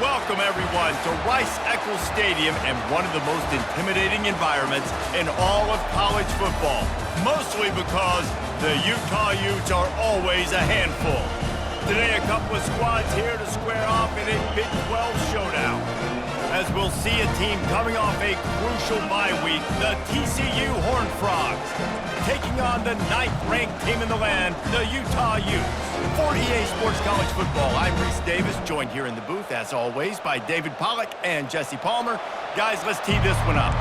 Welcome, everyone, to Rice-Eccles Stadium and one of the most intimidating environments in all of college football, mostly because the Utah Utes are always a handful. Today, a couple of squads here to square off in a Big 12 showdown, as we'll see a team coming off a crucial bye week, the TCU Horned Frogs, taking on the 9th-ranked team in the land, the Utah Utes. For EA Sports College Football, I'm Reese Davis, joined here in the booth, as always, by David Pollack and Jesse Palmer. Guys, let's tee this one up.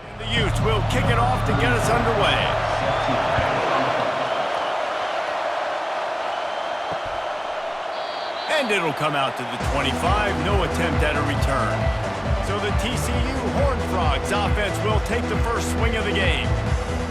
And the Utes will kick it off to get us underway. And it'll come out to the 25, no attempt at a return. So the TCU Horned Frogs offense will take the first swing of the game.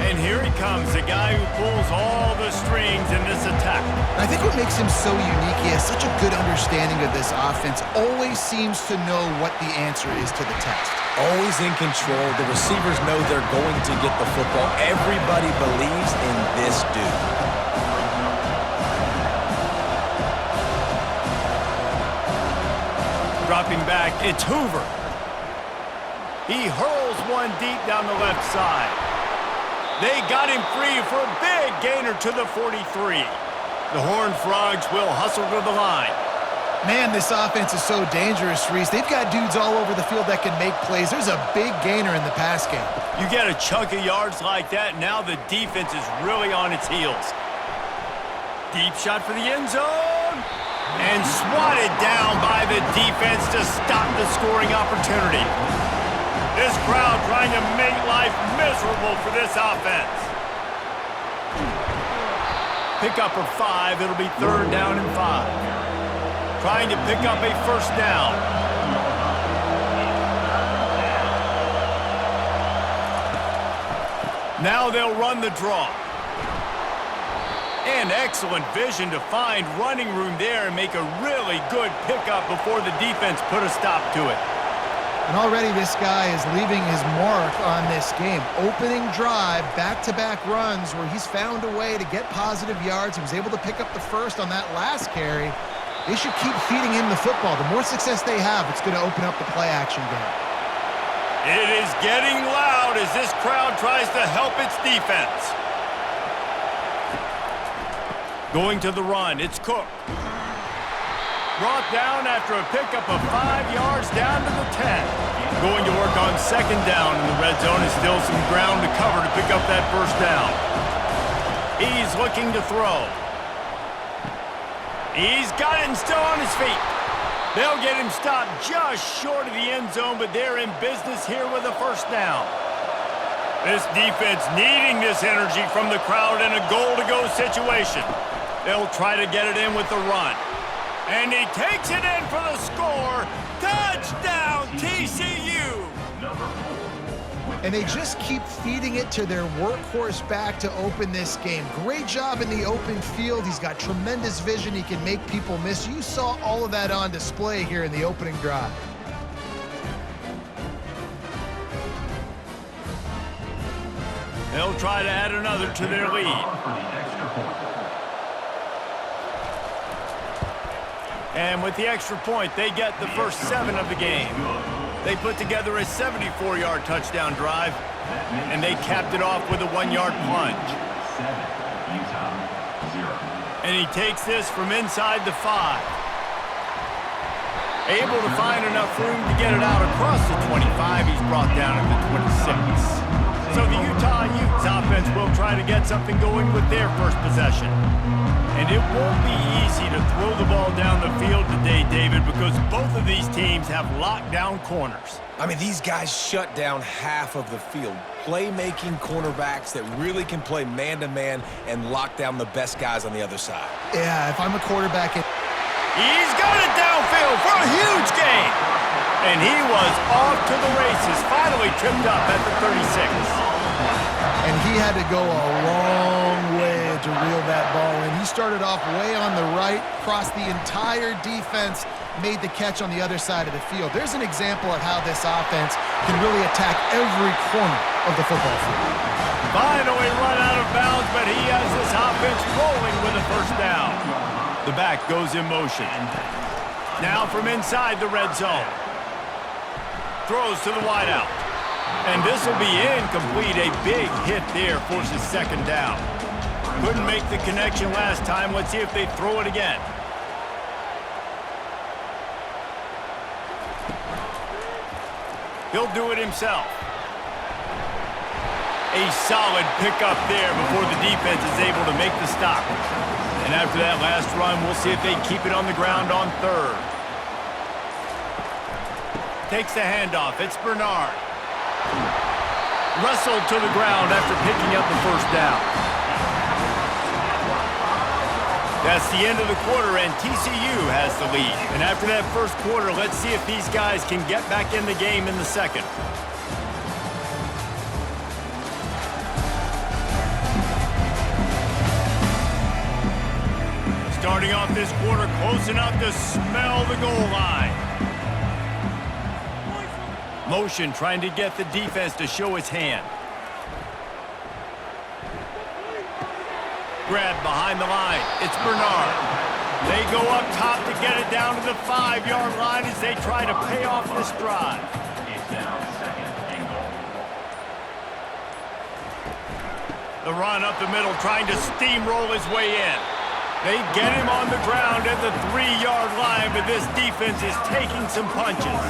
And here he comes, the guy who pulls all the strings in this attack. I think what makes him so unique, he has such a good understanding of this offense, always seems to know what the answer is to the test. Always in control. The receivers know they're going to get the football. Everybody believes in this dude. Dropping back, it's Hoover. He hurls one deep down the left side. They got him free for a big gainer to the 43. The Horned Frogs will hustle to the line. Man, this offense is so dangerous, Reese. They've got dudes all over the field that can make plays. There's a big gainer in the pass game. You get a chunk of yards like that, now the defense is really on its heels. Deep shot for the end zone. And swatted down by the defense to stop the scoring opportunity. This crowd trying to make life miserable for this offense. Pick up for 5. It'll be 3rd down and 5. Trying to pick up a first down. Now they'll run the draw. And excellent vision to find running room there and make a really good pickup before the defense put a stop to it. And already this guy is leaving his mark on this game. Opening drive, back-to-back runs where he's found a way to get positive yards. He was able to pick up the first on that last carry. They should keep feeding him the football. The more success they have, it's going to open up the play-action game. It is getting loud as this crowd tries to help its defense. Going to the run, it's Cook. Brought down after a pickup of 5 yards down to the 10. Going to work on 2nd down in the red zone is still some ground to cover to pick up that first down. He's looking to throw. He's got it and still on his feet. They'll get him stopped just short of the end zone, but they're in business here with a first down. This defense needing this energy from the crowd in a goal-to-go situation. They'll try to get it in with the run. And he takes it in for the score. Touchdown, TCU! And they just keep feeding it to their workhorse back to open this game. Great job in the open field. He's got tremendous vision. He can make people miss. You saw all of that on display here in the opening drive. They'll try to add another to their lead. And with the extra point, they get the first 7 of the game. They put together a 74-yard touchdown drive, and they capped it off with a 1-yard plunge. And he takes this from inside the 5. Able to find enough room to get it out across the 25. He's brought down at the 26. So the Utah Utes offense will try to get something going with their first possession. And it won't be easy to throw the ball down the field today, David, because both of these teams have lockdown corners. I mean, these guys shut down half of the field. Playmaking cornerbacks that really can play man-to-man and lock down the best guys on the other side. Yeah, if I'm a quarterback... He's got it downfield for a huge gain. And he was off to the races, finally tripped up at the 36. And he had to go a long way to reel that ball in. He started off way on the right, crossed the entire defense, made the catch on the other side of the field. There's an example of how this offense can really attack every corner of the football field. Finally run out of but he has this offense rolling with a first down. The back goes in motion. Now from inside the red zone. Throws to the wideout. And this will be incomplete. A big hit there forces second down. Couldn't make the connection last time. Let's see if they throw it again. He'll do it himself. A solid pickup there before the defense is able to make the stop. And after that last run, we'll see if they keep it on the ground on third. Takes the handoff. It's Bernard. Wrestled to the ground after picking up the first down. That's the end of the quarter, and TCU has the lead. And after that first quarter, let's see if these guys can get back in the game in the second. Starting off this quarter close enough to smell the goal line. Motion trying to get the defense to show its hand. Grab behind the line. It's Bernard. They go up top to get it down to the 5-yard line as they try to pay off this drive. The run up the middle trying to steamroll his way in. They get him on the ground at the 3-yard line, but this defense is taking some punches.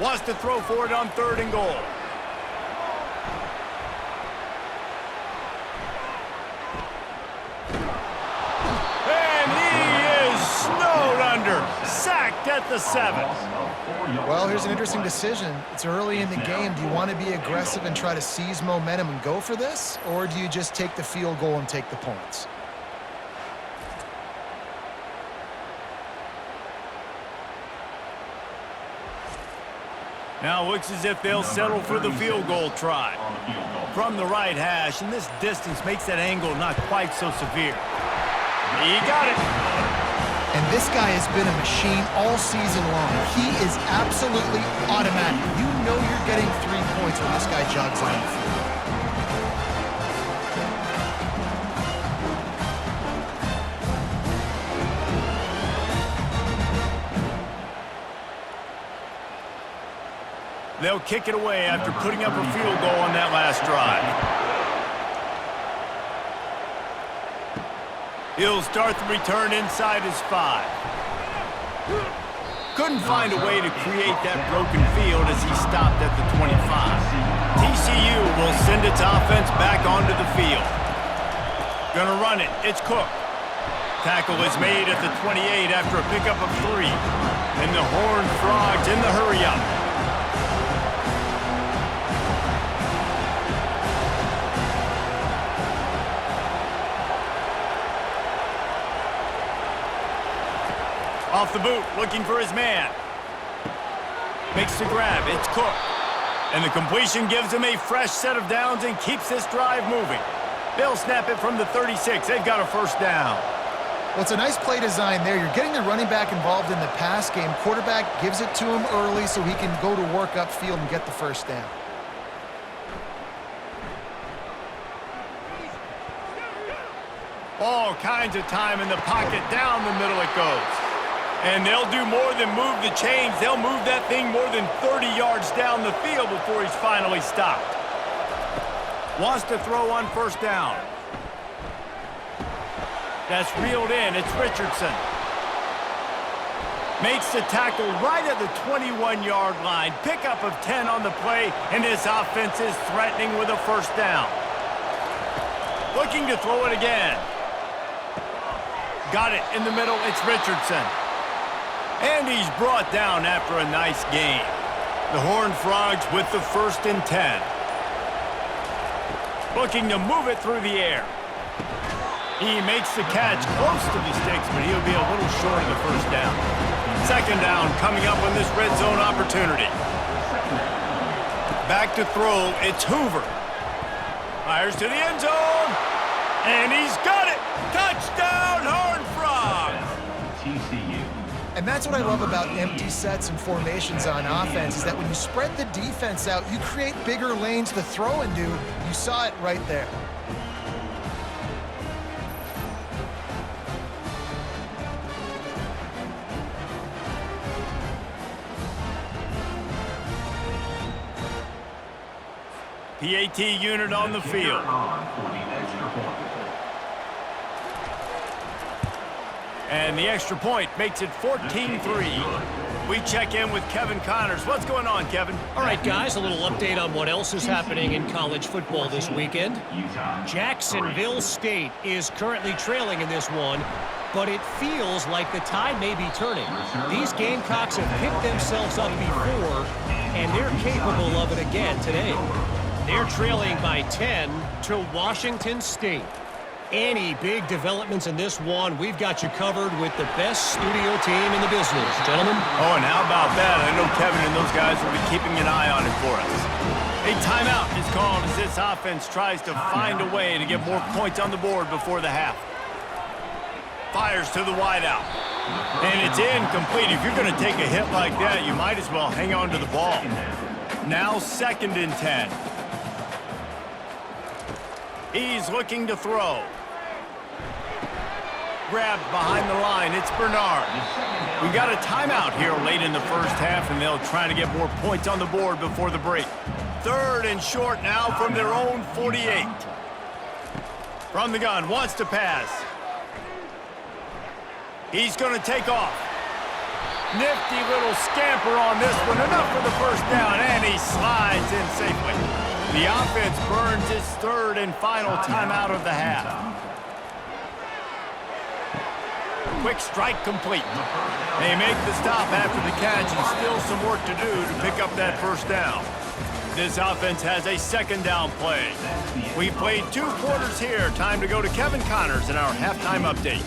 Wants to throw for it on 3rd and goal. And he is snowed under. Sacked at the 7. Well, here's an interesting decision. It's early in the game. Do you want to be aggressive and try to seize momentum and go for this? Or do you just take the field goal and take the points? Now looks as if they'll settle for the field goal try. From the right hash, and this distance makes that angle not quite so severe. He got it. And this guy has been a machine all season long. He is absolutely automatic. You know you're getting 3 points when this guy jogs on the field. They'll kick it away after putting up a field goal on that last drive. He'll start the return inside his 5. Couldn't find a way to create that broken field as he stopped at the 25. TCU will send its offense back onto the field. Gonna run it. It's Cook. Tackle is made at the 28 after a pickup of 3. And the Horned Frogs in the hurry-up. Off the boot, looking for his man. Makes the grab, it's Cook. And the completion gives him a fresh set of downs and keeps this drive moving. They'll snap it from the 36. They've got a first down. Well, it's a nice play design there. You're getting the running back involved in the pass game. Quarterback gives it to him early so he can go to work upfield and get the first down. All kinds of time in the pocket. Down the middle it goes. And they'll do more than move the chains. They'll move that thing more than 30 yards down the field before he's finally stopped. Wants to throw on first down. That's reeled in. It's Richardson. Makes the tackle right at the 21-yard line. Pickup of 10 on the play, and this offense is threatening with a first down. Looking to throw it again. Got it in the middle. It's Richardson. And he's brought down after a nice gain. The Horned Frogs with the 1st and 10. Looking to move it through the air. He makes the catch close to the sticks, but he'll be a little short of the first down. Second down coming up on this red zone opportunity. Back to throw, it's Hoover. Fires to the end zone. And he's got it! Touchdown, Horned Frogs! And And that's what I love about empty sets and formations on offense, is that when you spread the defense out, you create bigger lanes to throw into. You saw it right there. PAT unit on the field. And the extra point makes it 14-3. We check in with Kevin Connors. What's going on, Kevin? All right, guys, a little update on what else is happening in college football this weekend. Jacksonville State is currently trailing in this one, but it feels like the tide may be turning. These Gamecocks have picked themselves up before, and they're capable of it again today. They're trailing by 10 to Washington State. Any big developments in this one, we've got you covered with the best studio team in the business, gentlemen. Oh, and how about that? I know Kevin and those guys will be keeping an eye on it for us. A timeout is called as this offense tries to find a way to get more points on the board before the half. Fires to the wideout. And it's incomplete. If you're going to take a hit like that, you might as well hang on to the ball. Now 2nd and 10. He's looking to throw. Grabbed behind the line. It's Bernard. We got a timeout here late in the first half, and they'll try to get more points on the board before the break. 3rd and short now from their own 48. From the gun, wants to pass. He's going to take off. Nifty little scamper on this one. Enough for the first down, and he slides in safely. The offense burns its 3rd and final timeout of the half. Quick strike complete. They make the stop after the catch, and still some work to do to pick up that first down. This offense has a 2nd down play. We've played 2 quarters here. Time to go to Kevin Connors in our halftime update.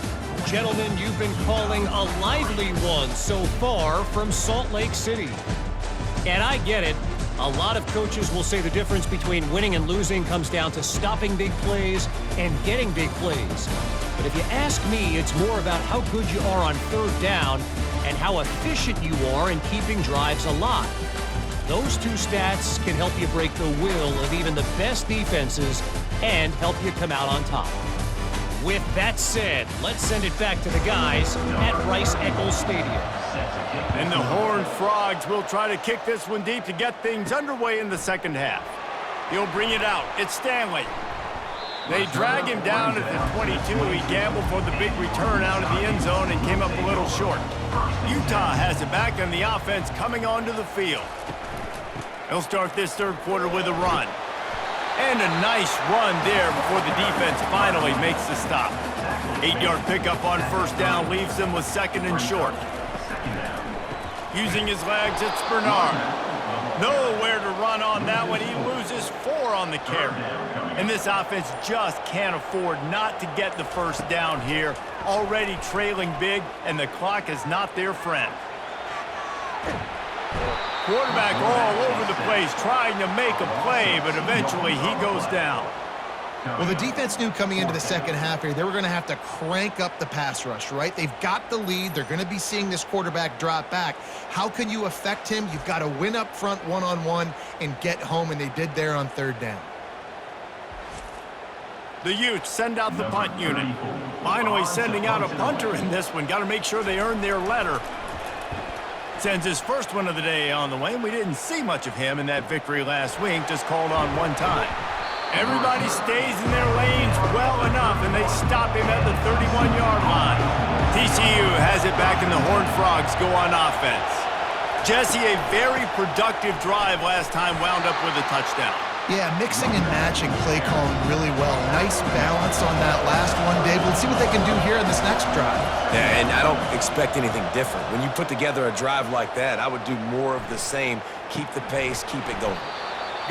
Gentlemen, you've been calling a lively one so far from Salt Lake City. And I get it. A lot of coaches will say the difference between winning and losing comes down to stopping big plays and getting big plays. But if you ask me, it's more about how good you are on 3rd down and how efficient you are in keeping drives alive. Those 2 stats can help you break the will of even the best defenses and help you come out on top. With that said, let's send it back to the guys at Rice-Eccles Stadium. And the Horned Frogs will try to kick this one deep to get things underway in the second half. He'll bring it out. It's Stanley. They drag him down at the 22. He gambled for the big return out of the end zone and came up a little short. Utah has it back on the offense coming onto the field. He'll start this 3rd quarter with a run. And a nice run there before the defense finally makes the stop. 8-yard pickup on 1st down leaves them with 2nd and short. Using his legs, it's Bernard. Nowhere to run on that one. He loses 4 on the carry. And this offense just can't afford not to get the first down here. Already trailing big, and the clock is not their friend. Quarterback all over the place trying to make a play, but eventually he goes down. Well, the defense knew coming into the second half here, they were going to have to crank up the pass rush, right? They've got the lead. They're going to be seeing this quarterback drop back. How can you affect him? You've got to win up front one-on-one and get home, and they did there on 3rd down. The Utes send out the punt unit. Finally sending out a punter in this one. Got to make sure they earn their letter. Sends his first one of the day on the way. We didn't see much of him in that victory last week, just called on 1 time. Everybody stays in their lanes well enough, and they stop him at the 31-yard line. TCU has it back, and the Horned Frogs go on offense. Jesse, a very productive drive last time, wound up with a touchdown. Yeah, mixing and matching play calling really well. Nice balance on that last one, Dave. Let's see what they can do here in this next drive. Yeah, and I don't expect anything different. When you put together a drive like that, I would do more of the same. Keep the pace, keep it going.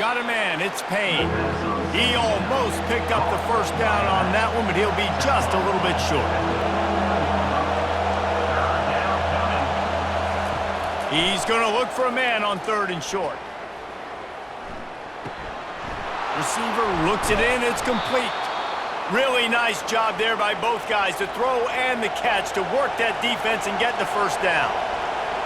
Got a man, it's Payne. He almost picked up the first down on that one, but he'll be just a little bit short. He's going to look for a man on 3rd and short. Receiver looks it in, it's complete. Really nice job there by both guys to throw and the catch to work that defense and get the first down.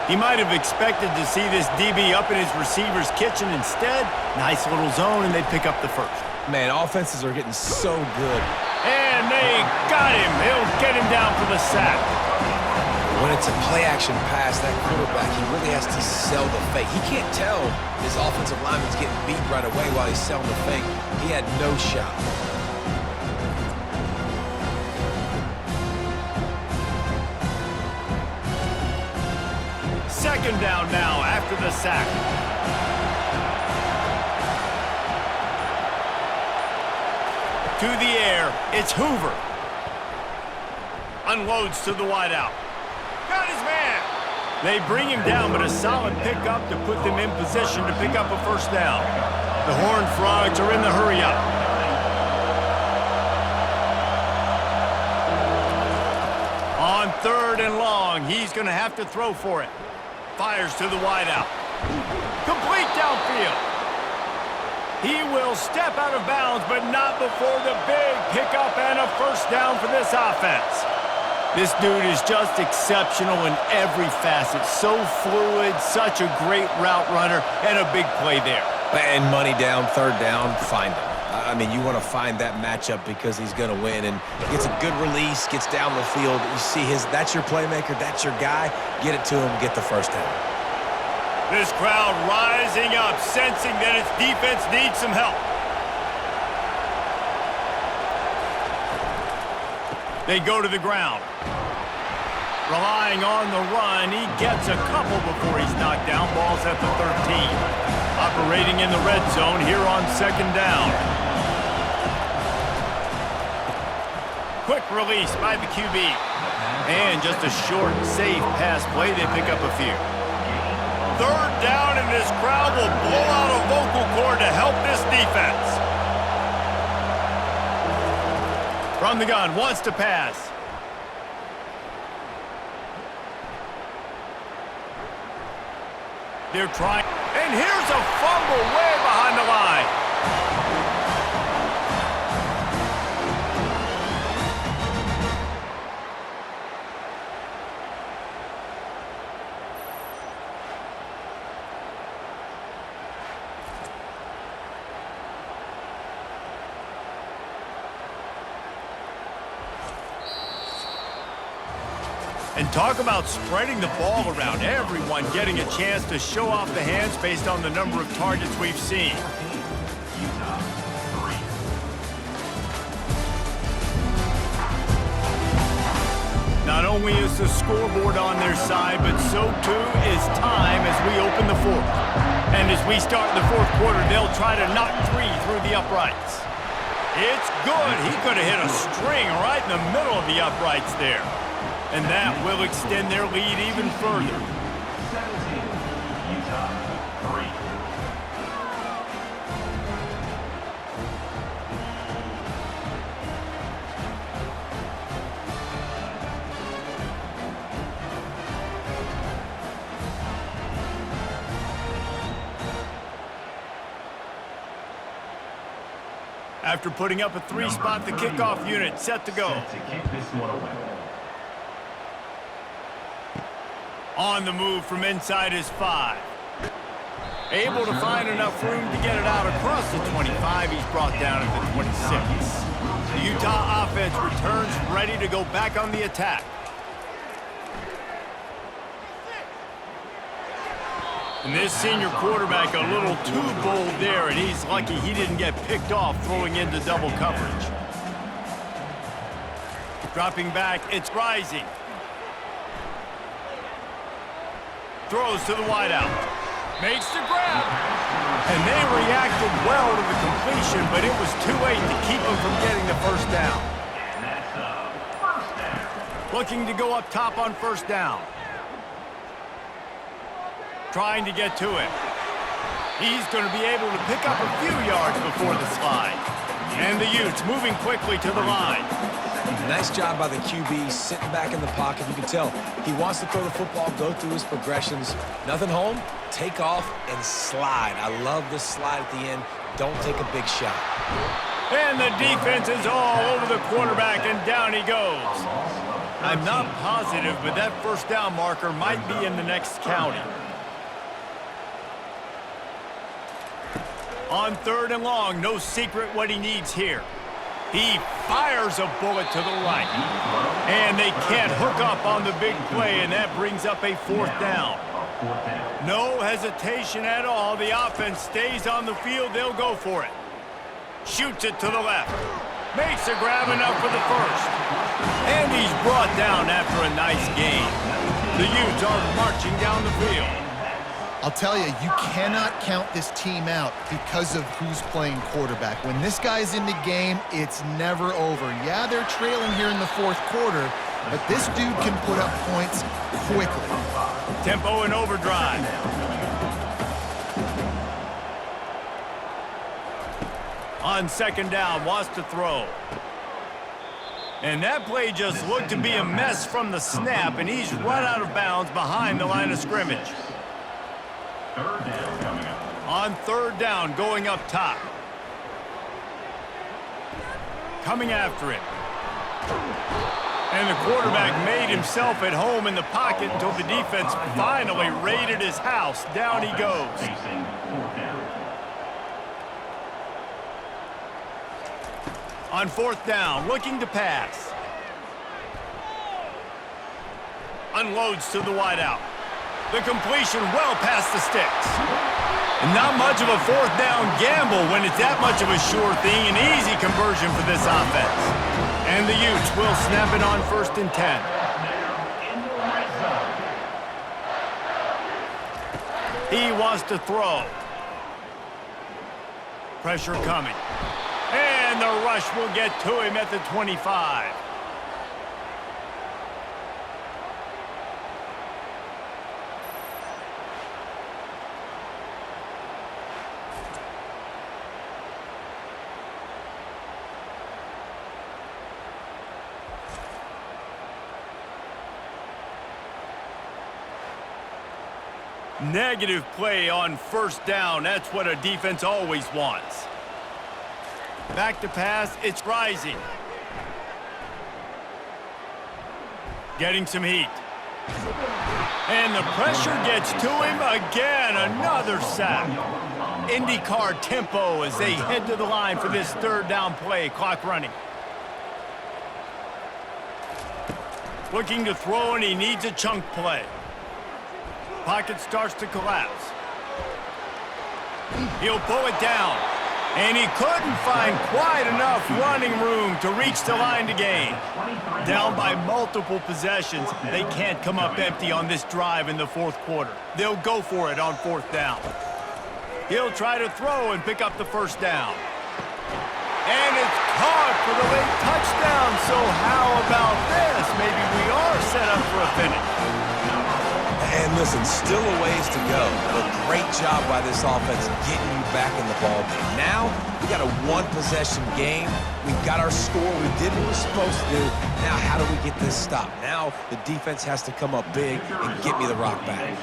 He might have expected to see this DB up in his receiver's kitchen. Instead, nice little zone, and they pick up the first. Man, offenses are getting so good. And they got him. He'll get him down for the sack. When it's a play-action pass, that quarterback, he really has to sell the fake. He can't tell his offensive lineman's getting beat right away while he's selling the fake. He had no shot. Second down now after the sack. To the air, it's Hoover. Unloads to the wideout. Got his man. They bring him down, but a solid pickup to put them in position to pick up a first down. The Horned Frogs are in the hurry-up. On 3rd and long, he's going to have to throw for it. Fires to the wideout. Complete downfield. He will step out of bounds, but not before the big pickup and a first down for this offense. This dude is just exceptional in every facet. So fluid, such a great route runner, and a big play there. And money down, 3rd down, find him. I mean, you want to find that matchup because he's going to win, and gets a good release, gets down the field. You see that's your playmaker, that's your guy. Get it to him, get the first down. This crowd rising up, sensing that its defense needs some help. They go to the ground. Relying on the run, he gets a couple before he's knocked down. Ball's at the 13. Operating in the red zone here on 2nd down. Quick release by the QB. And just a short, safe pass play. They pick up a few. 3rd down, and this crowd will blow out a vocal cord to help this defense. From the gun, wants to pass. They're trying, and here's a fumble way behind the line. And talk about spreading the ball around. Everyone getting a chance to show off the hands based on the number of targets we've seen. Not only is the scoreboard on their side, but so too is time as we open the 4th. And as we start the 4th quarter, they'll try to knock 3 through the uprights. It's good. He could have hit a string right in the middle of the uprights there. And that will extend their lead even further. 17, Utah, 3. After putting up a 3-spot, the kickoff unit set to go. Set to kick this one away. On the move from inside his 5. Able to find enough room to get it out across the 25. He's brought down at the 26. The Utah offense returns ready to go back on the attack. And this senior quarterback a little too bold there, and he's lucky he didn't get picked off throwing into double coverage. Dropping back, it's Rising. Throws to the wideout. Makes the grab. And they reacted well to the completion, but it was too late to keep them from getting the first down. And that's first down. Looking to go up top on 1st down. Trying to get to it. He's going to be able to pick up a few yards before the slide. And the Utes moving quickly to the line. Nice job by the QB, sitting back in the pocket. You can tell he wants to throw the football, go through his progressions. Nothing home, take off and slide. I love this slide at the end. Don't take a big shot. And the defense is all over the quarterback, and down he goes. I'm not positive, but that first down marker might be in the next county. On 3rd and long, no secret what he needs here. He fires a bullet to the right. And they can't hook up on the big play, and that brings up a 4th down. No hesitation at all. The offense stays on the field. They'll go for it. Shoots it to the left. Makes a grab enough for the first. And he's brought down after a nice gain. The Utes are marching down the field. I'll tell you, you cannot count this team out because of who's playing quarterback. When this guy's in the game, it's never over. Yeah, they're trailing here in the 4th quarter, but this dude can put up points quickly. Tempo and overdrive. On 2nd down, wants to throw. And that play just looked to be a mess from the snap, and he's run out of bounds behind the line of scrimmage. 3rd down coming up. On 3rd down, going up top. Coming after it. And the quarterback made himself at home in the pocket until the defense finally raided his house. Down he goes. Facing 4th down. On 4th down, looking to pass. Unloads to the wideout. The completion well past the sticks. And not much of a 4th down gamble when it's that much of a sure thing. An easy conversion for this offense. And the Utes will snap it on 1st and 10. He wants to throw. Pressure coming. And the rush will get to him at the 25. Negative play on 1st down. That's what a defense always wants. Back to pass, it's rising. Getting some heat. And the pressure gets to him again. Another sack. IndyCar tempo as they head to the line for this 3rd down play. Clock running. Looking to throw, and he needs a chunk play. Pocket starts to collapse. He'll pull it down. And he couldn't find quite enough running room to reach the line to gain. Down by multiple possessions, they can't come up empty on this drive in the 4th quarter. They'll go for it on 4th down. He'll try to throw and pick up the 1st down. And it's caught for the late touchdown. So how about this? Maybe we are set up for a finish. And listen, still a ways to go, but great job by this offense getting you back in the ballgame. Now, we got a 1-possession game. We got our score. We did what we were supposed to do. Now, how do we get this stopped? Now, the defense has to come up big and get me the rock back.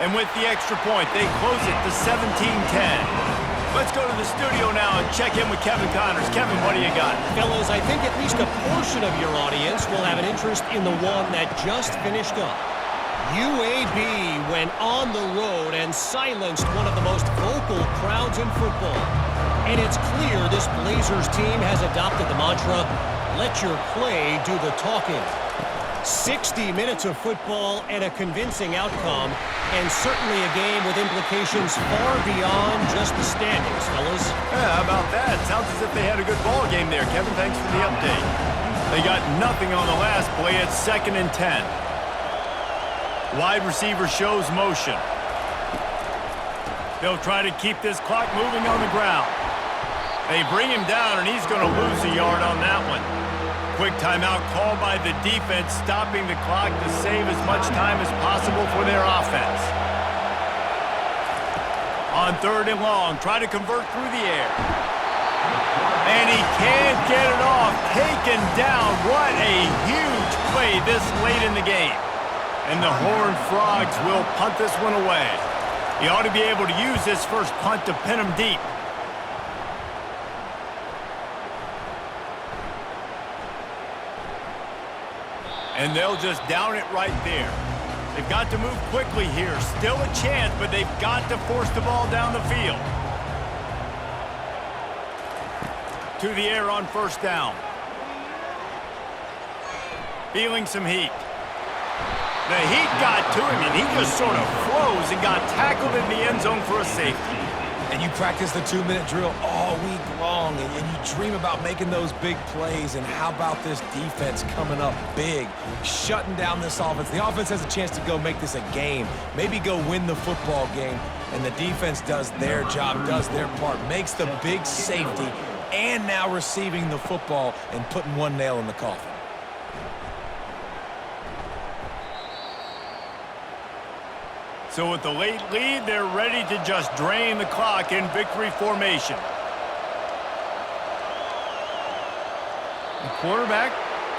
And with the extra point, they close it to 17-10. Let's go to the studio now and check in with Kevin Connors. Kevin, what do you got? Fellas, I think at least a portion of your audience will have an interest in the one that just finished up. UAB went on the road and silenced one of the most vocal crowds in football. And it's clear this Blazers team has adopted the mantra, let your play do the talking. 60 minutes of football and a convincing outcome, and certainly a game with implications far beyond just the standings, fellas. Yeah, how about that? Sounds as if they had a good ball game there. Kevin, thanks for the update. They got nothing on the last play. It's 2nd and 10. Wide receiver shows motion. They'll try to keep this clock moving on the ground. They bring him down, and he's going to lose a yard on that one. Quick timeout called by the defense, stopping the clock to save as much time as possible for their offense. On 3rd and long, try to convert through the air. And he can't get it off. Taken down. What a huge play this late in the game. And the Horned Frogs will punt this one away. He ought to be able to use this first punt to pin him deep. And they'll just down it right there. They've got to move quickly here. Still a chance, but they've got to force the ball down the field. To the air on first down. Feeling some heat. The heat got to him, and he just sort of froze and got tackled in the end zone for a safety. And you practice the 2-minute drill all week long, and you dream about making those big plays. And how about this defense coming up big, shutting down this offense? The offense has a chance to go make this a game, maybe go win the football game, and the defense does their job, does their part, makes the big safety, and now receiving the football and putting one nail in the coffin. So with the late lead, they're ready to just drain the clock in victory formation. The quarterback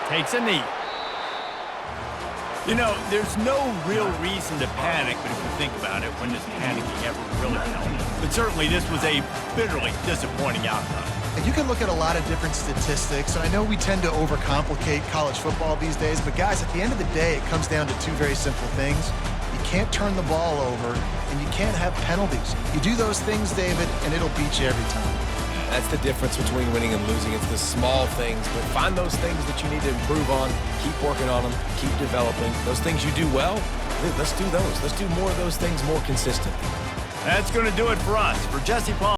takes a knee. You know, there's no real reason to panic, but if you think about it, when does panicking ever really help? But certainly this was a bitterly disappointing outcome. And you can look at a lot of different statistics, and I know we tend to overcomplicate college football these days, but guys, at the end of the day, it comes down to two very simple things. You can't turn the ball over, and you can't have penalties. You do those things, David, and it'll beat you every time. That's the difference between winning and losing. It's the small things, but find those things that you need to improve on, keep working on them, keep developing. Those things you do well, let's do those. Let's do more of those things more consistently. That's going to do it for us. For Jesse Paul.